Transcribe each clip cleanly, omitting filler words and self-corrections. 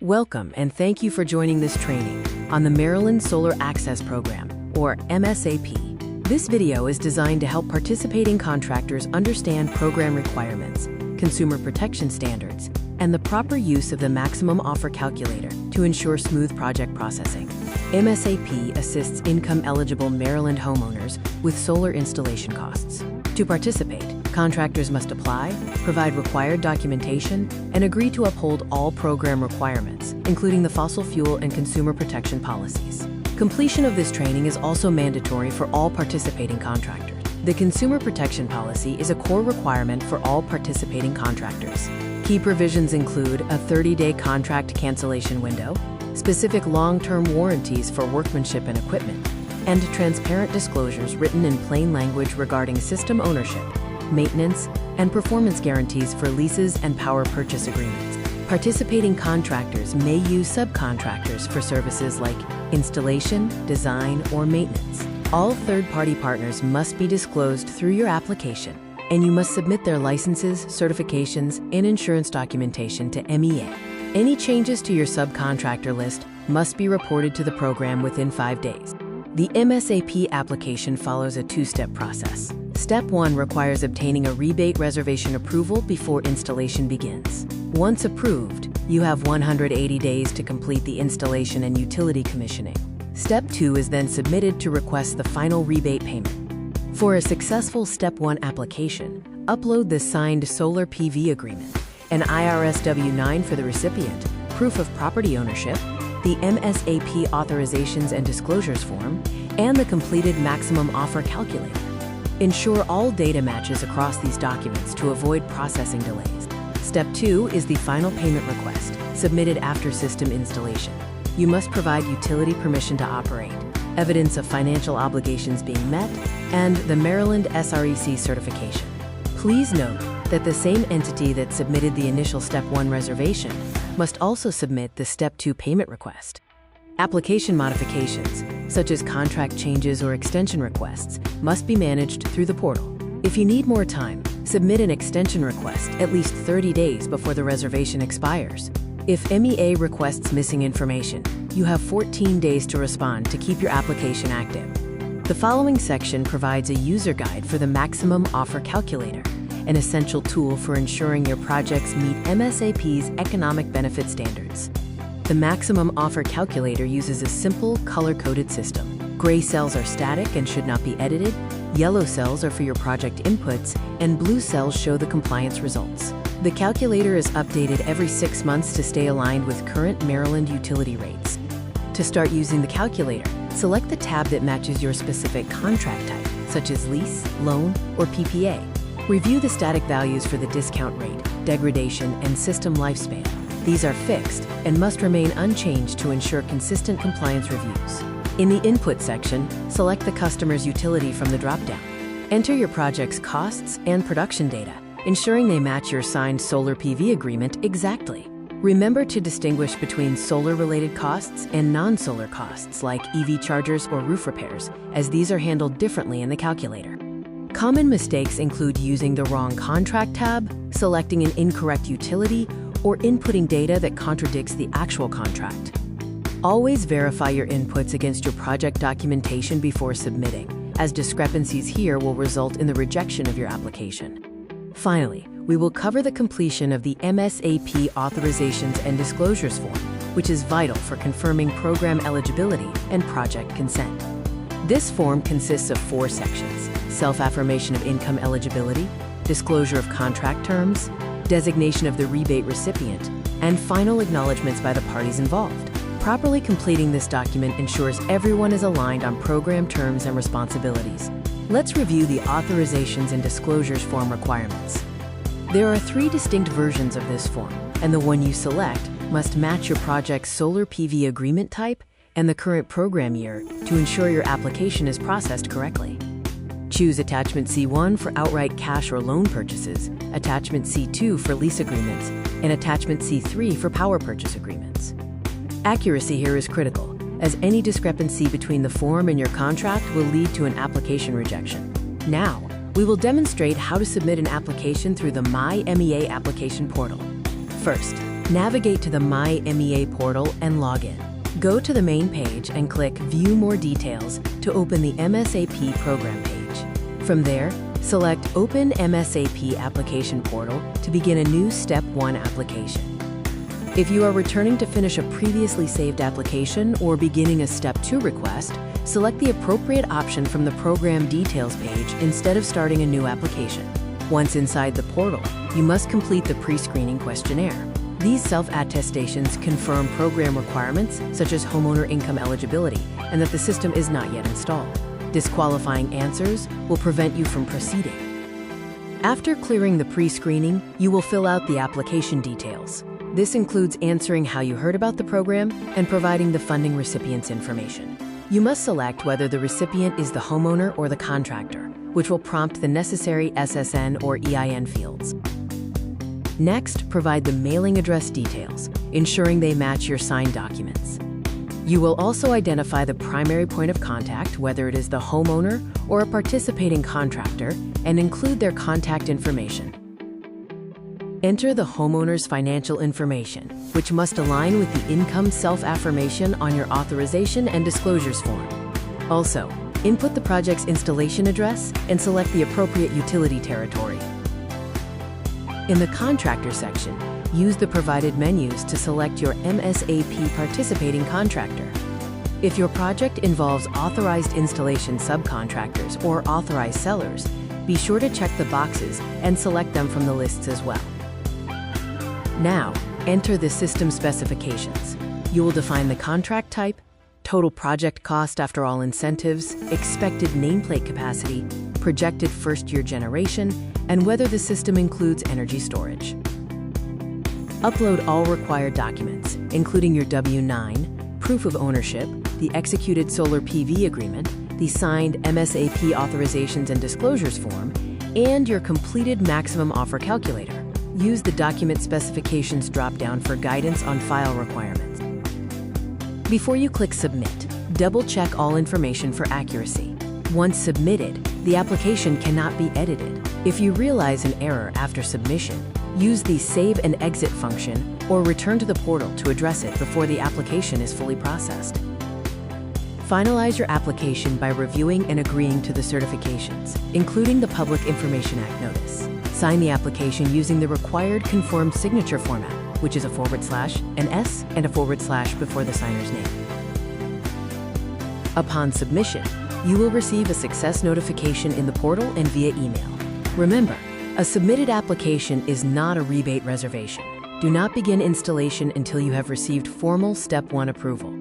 Welcome and thank you for joining this training on the Maryland Solar Access Program, or MSAP. This video is designed to help participating contractors understand program requirements, consumer protection standards, and the proper use of the maximum offer calculator to ensure smooth project processing. MSAP assists income-eligible Maryland homeowners with solar installation costs. To participate, contractors must apply, provide required documentation, and agree to uphold all program requirements, including the fossil fuel and consumer protection policies. Completion of this training is also mandatory for all participating contractors. The consumer protection policy is a core requirement for all participating contractors. Key provisions include a 30-day contract cancellation window, specific long-term warranties for workmanship and equipment, and transparent disclosures written in plain language regarding system ownership, maintenance, and performance guarantees for leases and power purchase agreements. Participating contractors may use subcontractors for services like installation, design, or maintenance. All third-party partners must be disclosed through your application, and you must submit their licenses, certifications, and insurance documentation to MEA. Any changes to your subcontractor list must be reported to the program within 5 days. The MSAP application follows a two-step process. Step 1 requires obtaining a rebate reservation approval before installation begins. Once approved, you have 180 days to complete the installation and utility commissioning. Step 2 is then submitted to request the final rebate payment. For a successful Step 1 application, upload the signed solar PV agreement, an IRS W-9 for the recipient, proof of property ownership, the MSAP authorizations and disclosures form, and the completed maximum offer calculator. Ensure all data matches across these documents to avoid processing delays. Step 2 is the final payment request, submitted after system installation. You must provide utility permission to operate, evidence of financial obligations being met, and the Maryland SREC certification. Please note that the same entity that submitted the initial Step 1 reservation must also submit the Step 2 payment request. Application modifications, such as contract changes or extension requests, must be managed through the portal. If you need more time, submit an extension request at least 30 days before the reservation expires. If MEA requests missing information, you have 14 days to respond to keep your application active. The following section provides a user guide for the maximum offer calculator, an essential tool for ensuring your projects meet MSAP's economic benefit standards. The maximum offer calculator uses a simple, color-coded system. Gray cells are static and should not be edited, yellow cells are for your project inputs, and blue cells show the compliance results. The calculator is updated every 6 months to stay aligned with current Maryland utility rates. To start using the calculator, select the tab that matches your specific contract type, such as lease, loan, or PPA. Review the static values for the discount rate, degradation, and system lifespan. These are fixed and must remain unchanged to ensure consistent compliance reviews. In the Input section, select the customer's utility from the drop-down. Enter your project's costs and production data, ensuring they match your signed solar PV agreement exactly. Remember to distinguish between solar-related costs and non-solar costs like EV chargers or roof repairs, as these are handled differently in the calculator. Common mistakes include using the wrong contract tab, selecting an incorrect utility, or inputting data that contradicts the actual contract. Always verify your inputs against your project documentation before submitting, as discrepancies here will result in the rejection of your application. Finally, we will cover the completion of the MSAP authorizations and disclosures form, which is vital for confirming program eligibility and project consent. This form consists of 4 sections: self-affirmation of income eligibility, disclosure of contract terms, designation of the rebate recipient, and final acknowledgments by the parties involved. Properly completing this document ensures everyone is aligned on program terms and responsibilities. Let's review the authorizations and disclosures form requirements. There are 3 distinct versions of this form, and the one you select must match your project's solar PV agreement type and the current program year to ensure your application is processed correctly. Choose Attachment C1 for outright cash or loan purchases, Attachment C2 for lease agreements, and Attachment C3 for power purchase agreements. Accuracy here is critical, as any discrepancy between the form and your contract will lead to an application rejection. Now, we will demonstrate how to submit an application through the My MEA application portal. First, Navigate to the My MEA portal and log in. Go to the main page and click View More Details to open the MSAP program page. From there, select Open MSAP Application Portal to begin a new Step 1 application. If you are returning to finish a previously saved application or beginning a Step 2 request, select the appropriate option from the Program Details page instead of starting a new application. Once inside the portal, you must complete the pre-screening questionnaire. These self-attestations confirm program requirements such as homeowner income eligibility and that the system is not yet installed. Disqualifying answers will prevent you from proceeding. After clearing the pre-screening, you will fill out the application details. This includes answering how you heard about the program and providing the funding recipient's information. You must select whether the recipient is the homeowner or the contractor, which will prompt the necessary SSN or EIN fields. Next, provide the mailing address details, ensuring they match your signed documents. You will also identify the primary point of contact, whether it is the homeowner or a participating contractor, and include their contact information. Enter the homeowner's financial information, which must align with the income self-affirmation on your authorization and disclosures form. Also, input the project's installation address and select the appropriate utility territory. In the Contractor section, use the provided menus to select your MSAP participating contractor. If your project involves authorized installation subcontractors or authorized sellers, be sure to check the boxes and select them from the lists as well. Now, enter the system specifications. You will define the contract type, total project cost after all incentives, expected nameplate capacity, projected first-year generation, and whether the system includes energy storage. Upload all required documents, including your W-9, proof of ownership, the executed solar PV agreement, the signed MSAP authorizations and disclosures form, and your completed maximum offer calculator. Use the Document Specifications drop-down for guidance on file requirements. Before you click Submit, double-check all information for accuracy. Once submitted, the application cannot be edited. If you realize an error after submission, use the Save and Exit function or return to the portal to address it before the application is fully processed. Finalize your application by reviewing and agreeing to the certifications, including the Public Information Act notice. Sign the application using the required conformed signature format, which is a/, an S, and a / before the signer's name. Upon submission, you will receive a success notification in the portal and via email. Remember, a submitted application is not a rebate reservation. Do not begin installation until you have received formal Step 1 approval.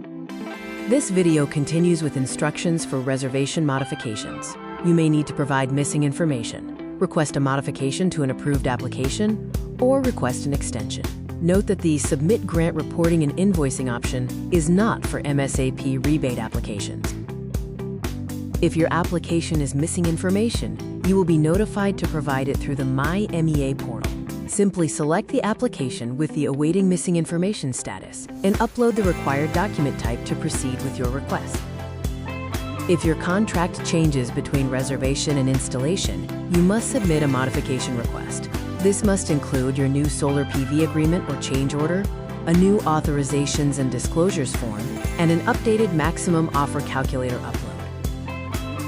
This video continues with instructions for reservation modifications. You may need to provide missing information, request a modification to an approved application, or request an extension. Note that the Submit Grant Reporting and Invoicing option is not for MSAP rebate applications. If your application is missing information, you will be notified to provide it through the My MEA portal. Simply select the application with the Awaiting Missing Information status and upload the required document type to proceed with your request. If your contract changes between reservation and installation, you must submit a modification request. This must include your new solar PV agreement or change order, a new authorizations and disclosures form, and an updated maximum offer calculator upload.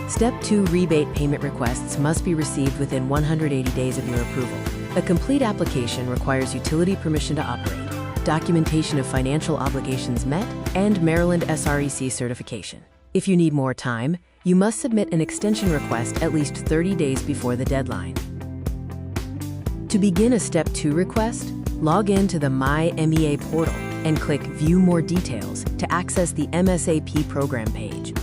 Step 2 rebate payment requests must be received within 180 days of your approval. A complete application requires utility permission to operate, documentation of financial obligations met, and Maryland SREC certification. If you need more time, you must submit an extension request at least 30 days before the deadline. To begin a Step 2 request, log in to the My MEA portal and click View More Details to access the MSAP program page.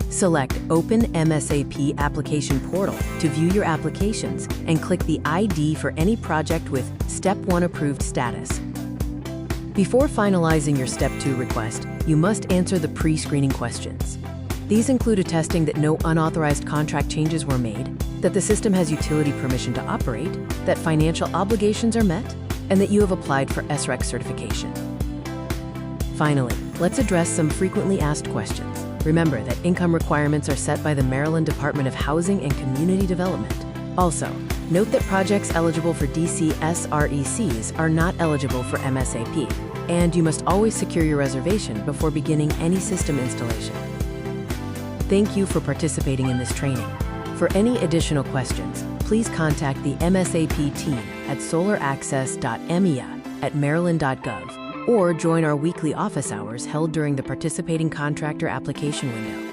Select Open MSAP Application Portal to view your applications and click the ID for any project with Step 1 approved status. Before finalizing your Step 2 request, you must answer the pre-screening questions. These include attesting that no unauthorized contract changes were made, that the system has utility permission to operate, that financial obligations are met, and that you have applied for SREC certification. Finally, let's address some frequently asked questions. Remember that income requirements are set by the Maryland Department of Housing and Community Development. Also, Note that projects eligible for DCSRECs are not eligible for MSAP, and you must always secure your reservation before beginning any system installation. Thank you for participating in this training. For any additional questions, please contact the MSAP team at solaraccess.mea@maryland.gov or join our weekly office hours held during the participating contractor application window.